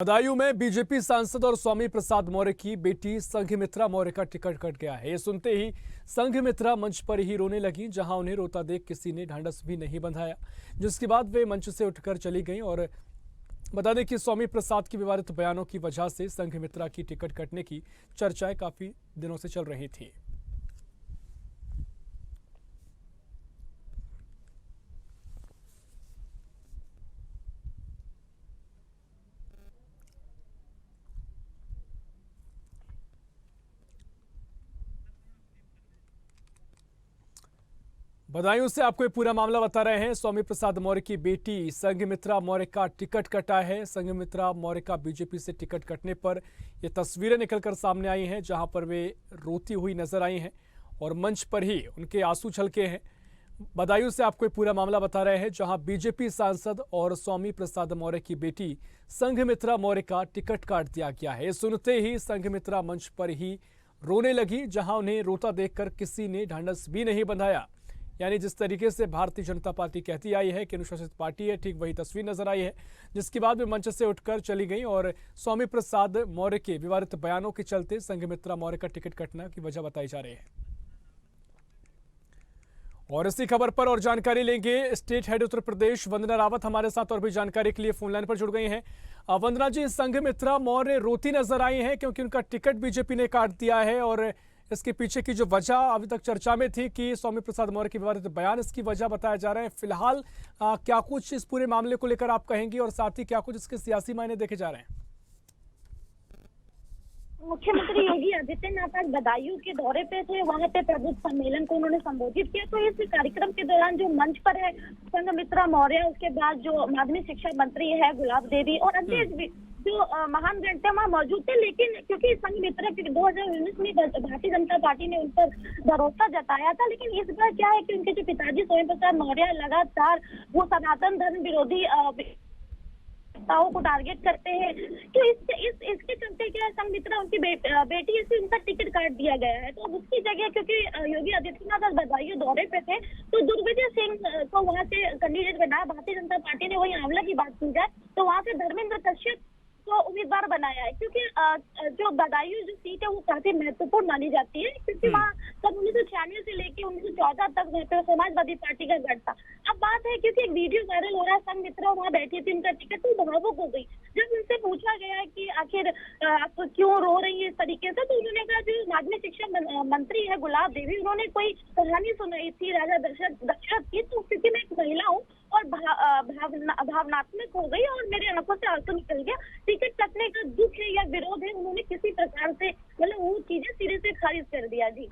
बदायूं में बीजेपी सांसद और स्वामी प्रसाद मौर्य की बेटी संघमित्रा मौर्य का टिकट कट गया है। ये सुनते ही संघमित्रा मंच पर ही रोने लगी, जहां उन्हें रोता देख किसी ने ढांढस भी नहीं बंधाया, जिसके बाद वे मंच से उठकर चली गईं। और बता दें कि स्वामी प्रसाद के विवादित बयानों की वजह से संघमित्रा की टिकट कटने की चर्चाएं काफी दिनों से चल रही थी। बदायूं से आपको ये पूरा मामला बता रहे हैं। स्वामी प्रसाद मौर्य की बेटी संघमित्रा मौर्य का टिकट कटा है। संघमित्रा मौर्य का बीजेपी से टिकट कटने पर ये तस्वीरें निकलकर सामने आई हैं, जहां पर वे रोती हुई नजर आई हैं और मंच पर ही उनके आंसू छलके हैं। बदायूं से आपको ये पूरा मामला बता रहे हैं, जहां बीजेपी सांसद और स्वामी प्रसाद मौर्य की बेटी संघमित्रा मौर्य का टिकट काट दिया गया है। सुनते ही संघमित्रा मंच पर ही रोने लगी, जहां उन्हें रोता देखकर किसी ने ढांढस भी नहीं बंधाया। यानी जिस तरीके से भारतीय जनता पार्टी कहती आई है कि अनुशासित पार्टी है, ठीक वही तस्वीर नजर आई है, जिसके बाद वे मंच से उठकर चली गई। और स्वामी प्रसाद मौर्य के विवादित बयानों के चलते संघमित्रा मौर्य का टिकट कटने की वजह बताई जा रही है। और इसी खबर पर और जानकारी लेंगे। स्टेट हेड उत्तर प्रदेश वंदना रावत हमारे साथ और भी जानकारी के लिए फोन लाइन पर जुड़ गई हैं। वंदना जी, संघमित्रा मौर्य रोती नजर आई हैं क्योंकि उनका टिकट बीजेपी ने काट दिया है, और इसके पीछे की जो वजह अभी तक चर्चा में थी कि स्वामी प्रसाद मौर्य के विवादित बयान, इसकी वजह बताया जा रहे हैं। फिलहाल क्या कुछ इस पूरे मामले को लेकर आप कहेंगी, और साथ ही क्या कुछ इसके सियासी मायने देखे जा रहे हैं? मुख्यमंत्री योगी आदित्यनाथ आज बदायूं के दौरे पे थे। वहां पे प्रबुद्ध सम्मेलन को उन्होंने संबोधित किया। तो इस कार्यक्रम के दौरान जो मंच पर है संघमित्रा मौर्य, उसके बाद जो माध्यमिक शिक्षा मंत्री है गुलाब देवी और अन्य जो महान गण वहाँ मौजूद थे। लेकिन क्योंकि संघमित्रा के 2019 में भारतीय जनता पार्टी ने उन पर भरोसा जताया था, लेकिन इस बार क्या है कि उनके जो पिताजी स्वामी प्रसाद मौर्य लगातार वो सनातन धर्म विरोधी को टारगेट करते हैं। तो इसके चलते क्या है, संघमित्रा उनकी बेटी से उनका टिकट काट दिया गया है। तो अब उसकी जगह क्योंकि योगी आदित्यनाथ आज बदायूं दौरे पे थे, तो दुर्विजय सिंह को वहां से कैंडिडेट बनाया। भारतीय जनता पार्टी ने वही आंवला की बात की जाए तो वहां से धर्मेंद्र कश्यप को उम्मीदवार बनाया है, क्योंकि जो बदायूं जो सीट है वो काफी महत्वपूर्ण मानी जाती है, क्योंकि वहाँ तब 1996 से लेके 1914 तक वहाँ पे समाजवादी पार्टी का गढ़ था। अब बात है क्योंकि एक वीडियो वायरल हो रहा है, संघमित्रा वहाँ बैठी थी, उनका टिकट तो भावुक हो गई। जब उनसे पूछा गया कि आखिर आप क्यों रो रही है इस तरीके से, तो उन्होंने कहा जो माध्यमिक शिक्षा मंत्री है गुलाब देवी, उन्होंने कोई कहानी सुनाई थी राजा दशरथ की, तो क्योंकि मैं एक महिला हूँ और भावनात्मक हो गई और मेरे आंखों से आंसू निकल गया। टिकट कटने का दुख है या विरोध है, उन्होंने किसी प्रकार से मतलब वो चीजें सिरे से खारिज कर दिया। जी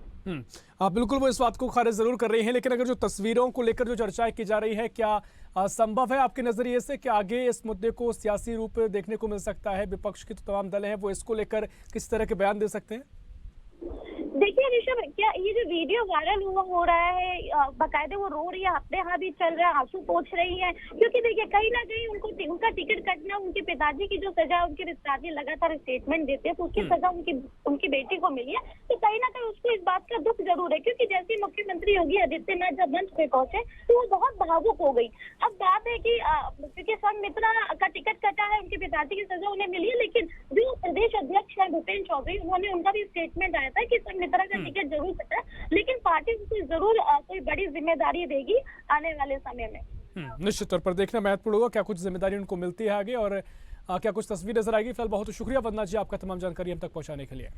आप बिल्कुल वो इस बात को खारिज जरूर कर रही हैं, लेकिन अगर जो तस्वीरों को लेकर जो चर्चाएं की जा रही है, क्या संभव है आपके नजरिए से कि आगे इस मुद्दे को सियासी रूप देखने को मिल सकता है? विपक्ष के तो तमाम दल हैं, वो इसको लेकर किस तरह के बयान दे सकते हैं? देखिए ऋषभ, क्या ये जो वीडियो वायरल हो रहा है, बाकायदे वो रो रही है, हफ्ते हाँ भी चल रहा है, आंसू पोंछ रही है, क्योंकि देखिए कहीं ना कहीं उनका टिकट कटना, उनके पिताजी की जो सजा, उनके पिताजी लगातार स्टेटमेंट देते हैं तो उसकी सजा उनकी बेटी को मिली है। तो कहीं ना कहीं उसको इस बात का दुख जरूर है, क्योंकि जैसे मुख्यमंत्री योगी आदित्यनाथ जब मंच पे पहुंचे तो वो बहुत भावुक हो गई। अब बात है कि क्योंकि संघमित्रा का टिकट कटा है, उनके पिताजी की सजा उन्हें मिली है, लेकिन जो प्रदेश अध्यक्ष है भूपेन्द्र चौधरी, उनका भी स्टेटमेंट आया था कि संघमित्रा का टिकट जरूर कटा, लेकिन पार्टी उनको जरूर कोई बड़ी जिम्मेदारी देगी आने वाले समय में। निश्चित तौर पर देखना महत्वपूर्ण होगा क्या कुछ जिम्मेदारी उनको मिलती है आगे, और क्या कुछ तस्वीर नजर आएगी। फिलहाल बहुत शुक्रिया वंदना जी आपका तमाम जानकारी हम तक पहुंचाने के लिए।